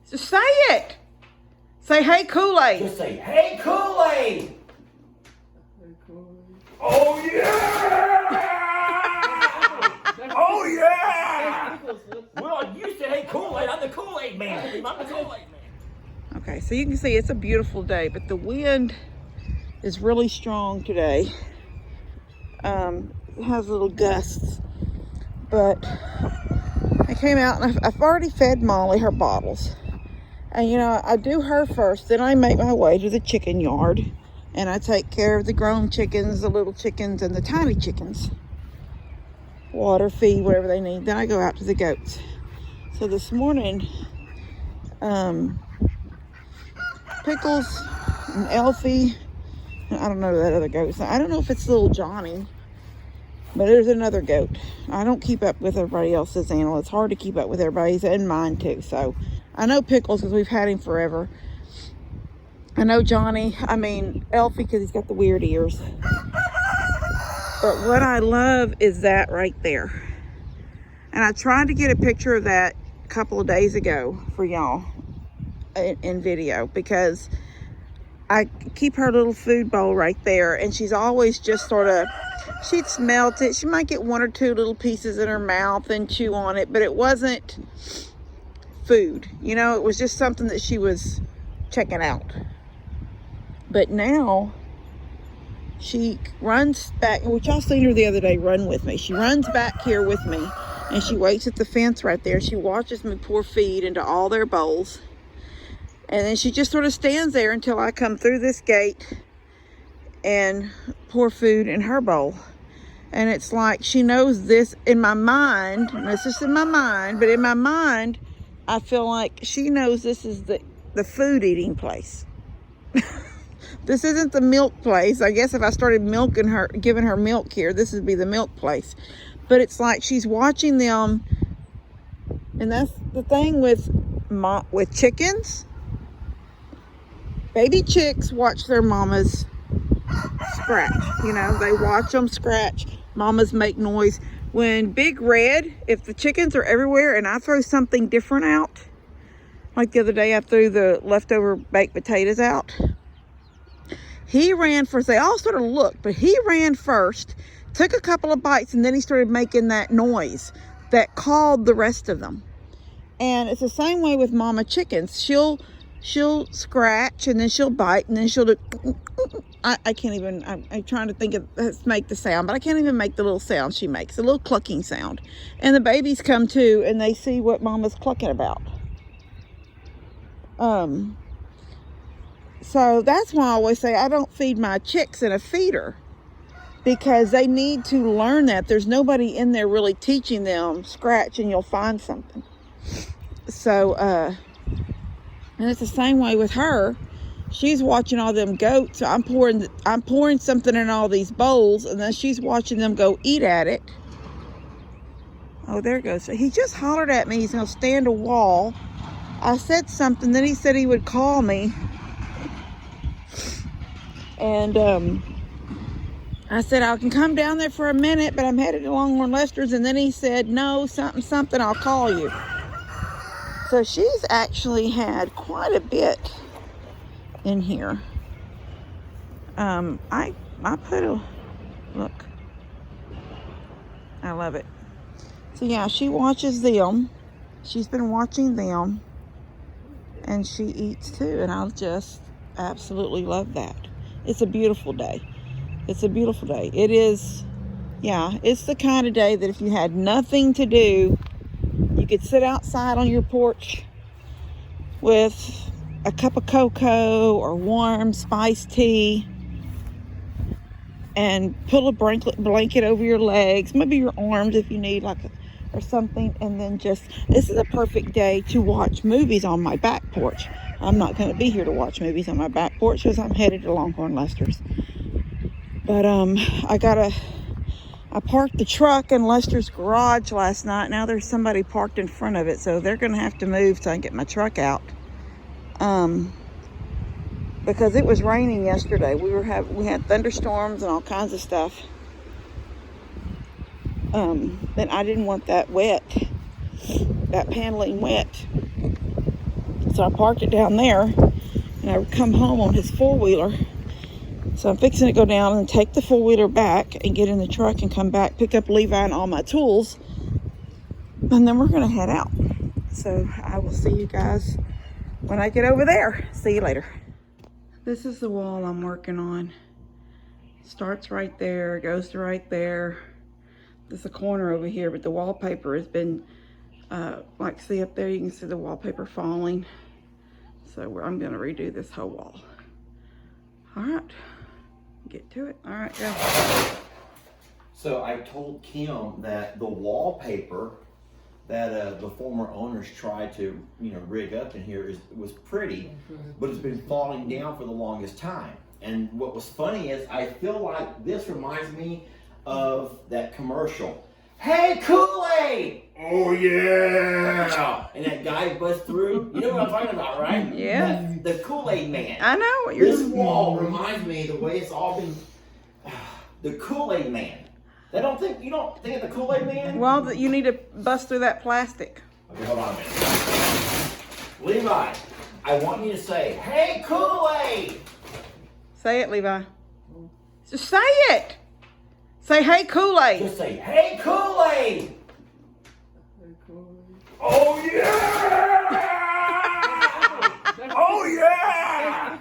So say it. Say, hey, Kool-Aid. Just say, hey, Kool-Aid. Oh, yeah! Oh, yeah! Well, you said, hey, Kool-Aid. I'm the Kool-Aid man. I'm the Kool-Aid man. Okay, so you can see it's a beautiful day, but the wind is really strong today. It has little gusts, but I came out and I've already fed Molly her bottles. And you know, I do her first, then I make my way to the chicken yard and I take care of the grown chickens, the little chickens, and the tiny chickens. Water, feed, whatever they need. Then I go out to the goats. So this morning, Pickles and Elfie, and I don't know that other goat. I don't know if it's little Johnny, but there's another goat. I don't keep up with everybody else's animal. It's hard to keep up with everybody's and mine too. So I know Pickles because we've had him forever. I know Johnny, Elfie, because he's got the weird ears. But what I love is that right there. And I tried to get a picture of that a couple of days ago for y'all in video, because I keep her little food bowl right there, and she's always just sort of, she'd smelt it. She might get one or two little pieces in her mouth and chew on it, but it wasn't food. You know, it was just something that she was checking out. But now she runs back, which y'all seen her the other day run with me. She runs back here with me, and she waits at the fence right there. She watches me pour feed into all their bowls. And then she just sort of stands there until I come through this gate and pour food in her bowl. And it's like she knows this in my mind. And it's just in my mind. But in my mind, I feel like she knows this is the food eating place. This isn't the milk place. I guess if I started milking her, giving her milk here, this would be the milk place. But it's like she's watching them. And that's the thing with chickens. Baby chicks watch their mamas scratch. You know, they watch them scratch. Mamas make noise. When Big Red, if the chickens are everywhere and I throw something different out, like the other day I threw the leftover baked potatoes out, he ran first. They all sort of looked, but he ran first, took a couple of bites, and then he started making that noise that called the rest of them. And it's the same way with mama chickens. She'll scratch, and then she'll bite, and then she'll do, I can't even, I'm trying to think of, make the sound, but I can't even make the little sound she makes, a little clucking sound. And the babies come too, and they see what mama's clucking about. So that's why I always say I don't feed my chicks in a feeder, because they need to learn that. There's nobody in there really teaching them scratch and you'll find something. So, and it's the same way with her. She's watching all them goats. So I'm pouring something in all these bowls, and then she's watching them go eat at it. Oh, there it goes. So he just hollered at me. He's going to stand a wall. I said something. Then he said he would call me. And I said, I can come down there for a minute, but I'm headed to Longhorn Lester's. And then he said, no, something, I'll call you. So she's actually had quite a bit in here. I put a, look, I love it. So yeah, she watches them. She's been watching them, and she eats too. And I just absolutely love that. It's a beautiful day. It's a beautiful day. It is, yeah, it's the kind of day that if you had nothing to do, you could sit outside on your porch with a cup of cocoa or warm spiced tea and pull a blanket over your legs, maybe your arms if you need, or something, and then just, this is a perfect day to watch movies on my back porch. I'm not going to be here to watch movies on my back porch because I'm headed to Longhorn Lester's. But I parked the truck in Lester's garage last night. Now there's somebody parked in front of it, so they're going to have to move so I can get my truck out. Because it was raining yesterday. We had thunderstorms and all kinds of stuff. And I didn't want that wet, that paneling wet. So I parked it down there, and I would come home on his four-wheeler. So I'm fixing to go down and take the four-wheeler back and get in the truck and come back, pick up Levi and all my tools, and then we're going to head out. So I will see you guys when I get over there. See you later. This is the wall I'm working on. Starts right there, goes to right there. There's a corner over here, but the wallpaper has been, like see up there, you can see the wallpaper falling. So I'm gonna redo this whole wall. All right, get to it. All right, go. So I told Kim that the wallpaper that the former owners tried to, rig up in here was pretty, but it's been falling down for the longest time. And what was funny is I feel like this reminds me of that commercial. Hey, Kool-Aid! Oh yeah! And that guy busts through. You know what I'm talking about, right? Yeah. The Kool-Aid man. I know what you're This saying. wall reminds me the way it's all been. The Kool-Aid man. You don't think of the Kool-Aid man? Well, you need to bust through that plastic. Okay, hold on a minute. Levi, I want you to say, hey, Kool-Aid! Say it, Levi. Just say it. Say, hey, Kool-Aid. Just say, hey, Kool-Aid! Oh, yeah! Oh, yeah!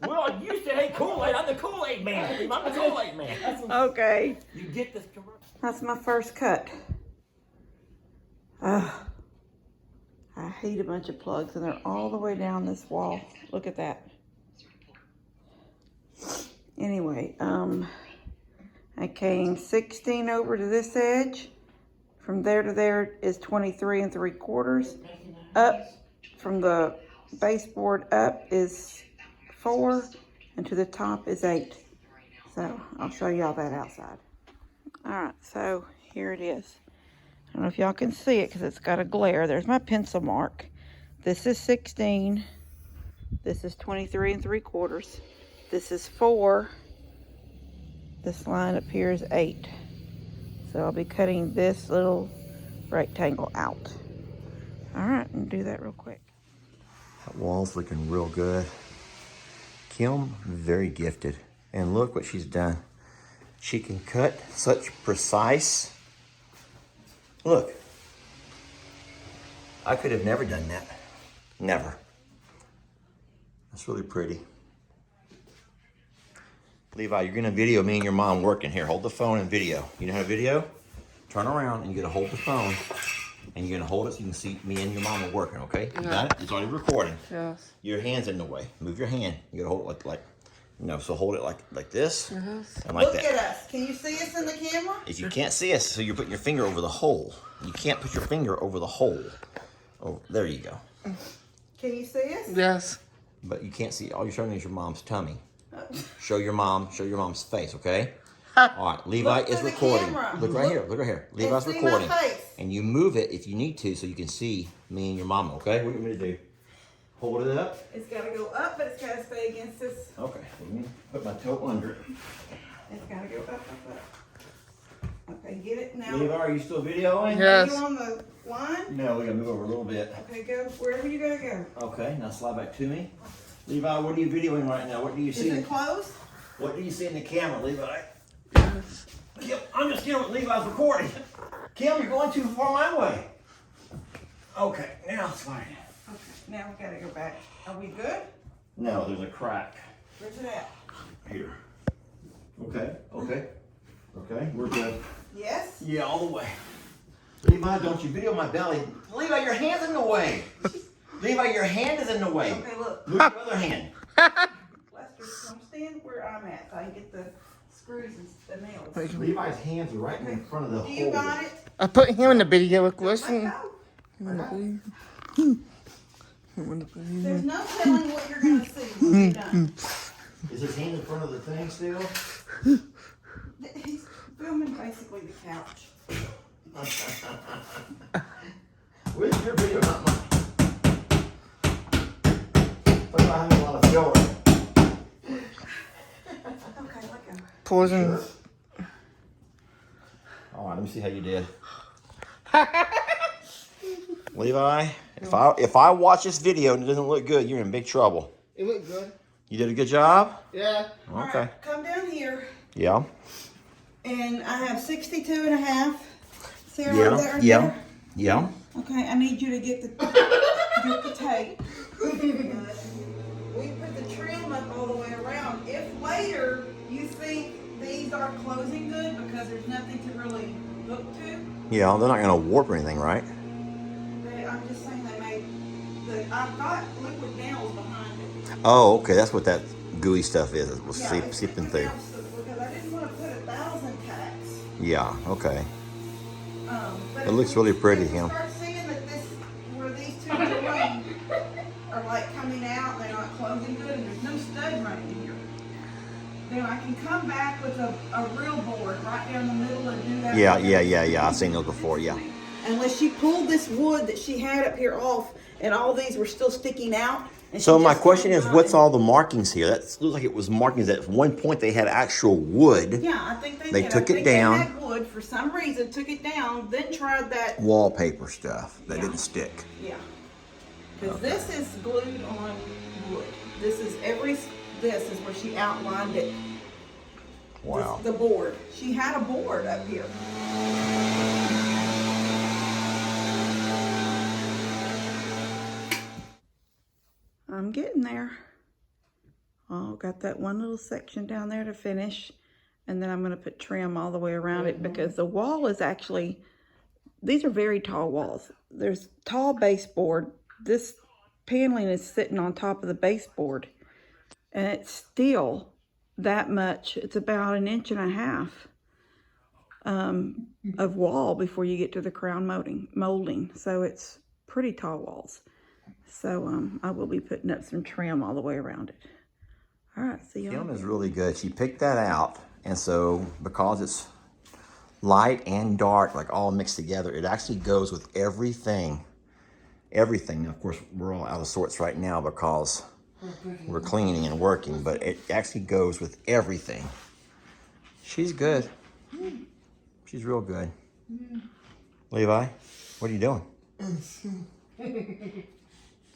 Well, you said, hey, Kool-Aid. I'm the Kool-Aid man. I'm the Kool-Aid man. Okay. You get this commercial? That's my first cut. I hate a bunch of plugs, and they're all the way down this wall. Look at that. Anyway, I came 16 over to this edge. From there to there is 23 3/4. Up from the baseboard up is 4, and to the top is 8. So I'll show y'all that outside. All right, so here it is. I don't know if y'all can see it because it's got a glare. There's my pencil mark. This is 16. This is 23 3/4. This is 4. This line up here is 8. So I'll be cutting this little rectangle out. All right, and do that real quick. That wall's looking real good. Kim, very gifted. And look what she's done. She can cut such precise. Look. I could have never done that. Never. That's really pretty. Levi, you're gonna video me and your mom working. Here, hold the phone and video. You know how to video? Turn around and you're gonna hold the phone. And you're gonna hold it so you can see me and your mom are working, okay? You got it? It's already recording. Yes. Your hand's in the way. Move your hand. You gotta hold it like so hold it like this and like Look that. at us. Can you see us in the camera? If you can't see us, so you're putting your finger over the hole. You can't put your finger over the hole. Oh, there you go. Can you see us? Yes. But you can't see. All you're showing is your mom's tummy. Show your mom's face, okay? All right, Levi Look is to the recording. camera. Look right here. Look right here. Levi's see my recording. face. And you move it if you need to, so you can see me and your mama, okay? What do you want me to do? Hold it up. It's got to go up, but it's got to stay against this. Okay. Let me put my toe under it. It's got to go up. Okay, get it now. Levi, are you still videoing? Are you Yes. on the line? No, we gotta move over a little bit. Okay, go wherever you gotta go. Okay, now slide back to me. Levi, what are you videoing right now? What do you Is see? it closed? What do you see in the camera, Levi? Yes. Kim, I'm just kidding with Levi's recording. Kim, you're going too far my way. Okay, now slide. Okay, now we gotta go back. Are we good? No, there's a crack Where's it at? here. Okay, we're good. Yes? Yeah, all the way. Levi, don't you video my belly. Levi, your hand's in the way. Levi, your hand is in the way. Okay, look. Move your other hand. Lester, come stand where I'm at so I can get the screws and the nails. Wait. Levi's hands are right in front of the Do you hole. got it? I put him in the video, of Let course. go. There's no telling what you're gonna see when you're done. Is his hand in front of the thing still? He's filming basically the couch. Where's your video? Not mine. But I have a lot of filming. Okay, let go. Poison. All right, let me see how you did. Levi, If I watch this video and it doesn't look good, you're in big trouble. It looked good. You did a good job? Yeah. All Okay. right, come down here. Yeah. And I have 62 and a half. See how Yeah. that right Yeah. there? Yeah. Okay, I need you to get the tape. We put the trim up all the way around. If later you think these aren't closing good because there's nothing to really hook to, Yeah, they're not gonna warp or anything, right? I'm just saying they may. I've got liquid nails behind it. Oh, okay. That's what that gooey stuff is. It was It's seeping liquid through. nails because I didn't want to put 1,000 tacks. Yeah. Okay. But It looks really pretty, if you Kim. start seeing that where these two joints are like coming out, they're not closing good, and there's no stud right in here, then I can come back with a real board right down the middle and do that. Yeah. I've seen those before. Yeah. Unless she pulled this wood that she had up here off, and all these were still sticking out. And So she my just question is, started what's running. all the markings here? That looks like it was markings. At one point, they had actual wood. Yeah, I think They did. took I it think down. They had wood for some reason, took it down, then tried that. Wallpaper stuff that Yeah. didn't stick. Yeah. Because this is glued on wood. This is where she outlined it. Wow. The board. She had a board up here. I'm getting there. Oh, got that one little section down there to finish. And then I'm going to put trim all the way around it because the wall is actually, these are very tall walls. There's tall baseboard. This paneling is sitting on top of the baseboard. And it's still that much. It's about 1.5 inches of wall before you get to the crown molding. So it's pretty tall walls. So I will be putting up some trim all the way around it. All right, see y'all. Kim is really good. She picked that out, and so because it's light and dark, like all mixed together, it actually goes with everything. Everything. Now, of course, we're all out of sorts right now because we're cleaning and working, but it actually goes with everything. She's good. She's real good. Levi, what are you doing?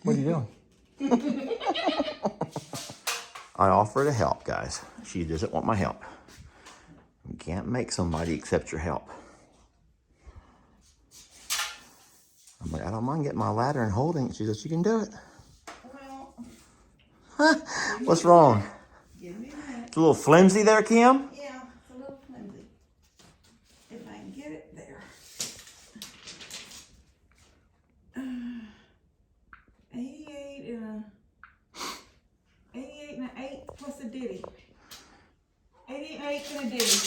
What are you doing? I offer to help, guys. She doesn't want my help. You can't make somebody accept your help. I'm like, I don't mind getting my ladder and holding it. She says, you can do it. Well, What's wrong? give me that. It's a little flimsy there, Kim? Yeah, it's a little flimsy. If I can get it there. 88 and an 8 plus a ditty. 88 and 8 and a ditty.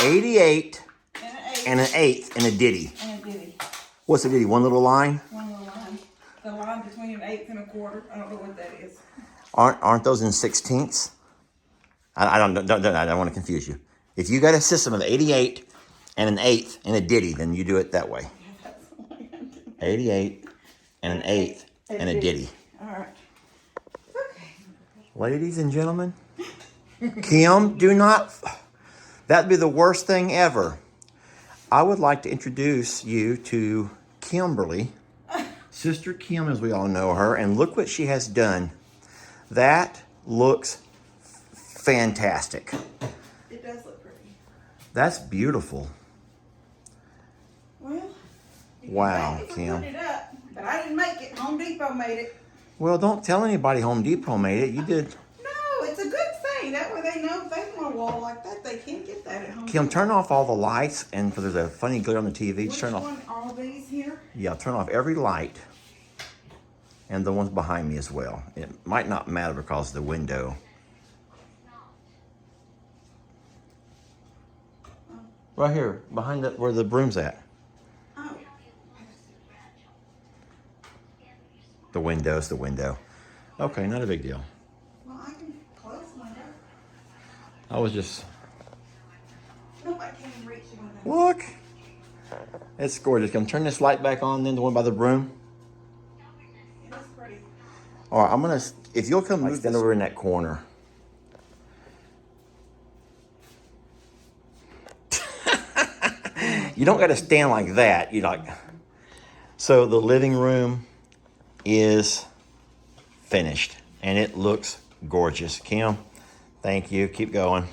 88 And an 8 and an eighth and a ditty. and a ditty. What's a ditty? One little line? One little line. The line between an 1/8 and a 1/4. I don't know what that is. Aren't those in sixteenths? I don't want to confuse you. If you got a system of 88 and an eighth and a ditty, then you do it that way. 88 and an eighth and a ditty. All right. Okay. Ladies and gentlemen, Kim, do not, that'd be the worst thing ever. I would like to introduce you to Kimberly, Sister Kim as we all know her, and look what she has done. That looks fantastic. It does look pretty. That's beautiful. Well, you can Wow, thank me for Kim. putting it up, but I didn't make it. Home Depot made it. Well, don't tell anybody Home Depot made it. You did. No, it's a good thing. That way they know if they want a wall like that, they can't get that at Home Kim, Depot. turn off all the lights, and if there's a funny glare on the TV, just Which turn off. one? All these here? Yeah, turn off every light, and the ones behind me as well. It might not matter because of the window. Right here, behind where the broom's at. Oh, The window's the window. Okay, not a big deal. well, I can close my door. I was just, Nope, I can't even reach the window. look. It's gorgeous. Come turn this light back on, then the one by the broom. It is pretty. All right, I'm gonna, if you'll come like stand over in that corner. You don't gotta stand like that. You like, so the living room, is finished and it looks gorgeous. Kim, thank you. Keep going.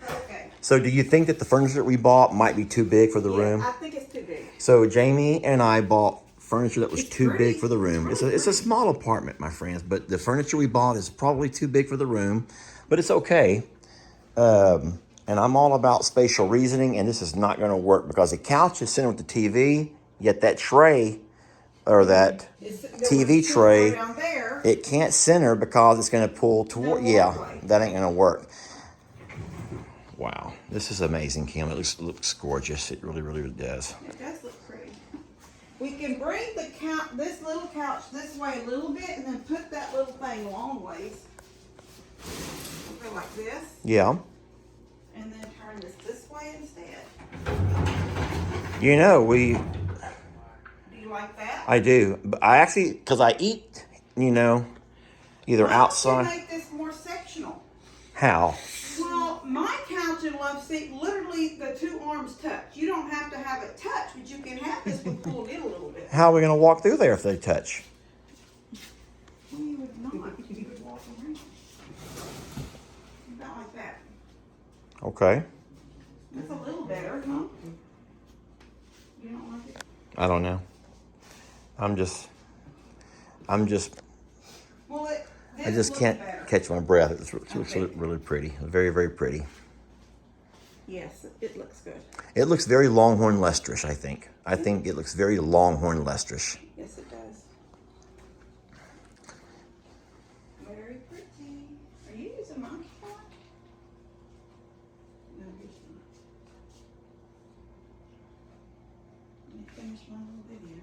Okay. So do you think that the furniture we bought might be too big for the room? I think it's too big. So Jamie and I bought furniture that was It's too pretty. big for the room. It's a small apartment, my friends, but the furniture we bought is probably too big for the room, but it's okay. And I'm all about spatial reasoning, and this is not going to work because the couch is centered with the TV, yet that tray or that TV tray, down there. it can't center because it's going to pull toward. Yeah, that ain't going to work. Wow, this is amazing, Kim. It looks gorgeous. It really, really does. It does look pretty. We can bring this little couch this way a little bit and then put that little thing long ways. Go like this. Yeah. And then turn this way instead. You know, Do you like that? I do. But I actually, because I eat, either Why outside. don't you make this more sectional? How? Well, my couch in love seat, literally the two arms touch. You don't have to have it touch, but you can have this one pulled in a little bit. How are we going to walk through there if they touch? Well, you would not. You would walk around. About like that. Okay. That's a little better, huh? You don't like it? I don't know. I'm just, Well, I just can't catch my breath. It looks really pretty. Very, very pretty. Yes, it looks good. It looks very Longhorn Lesterish, I think. I think it looks very Longhorn Lesterish. Yes, it does. Very pretty. Are you using my keyboard? No, here's not. Let me finish my little video.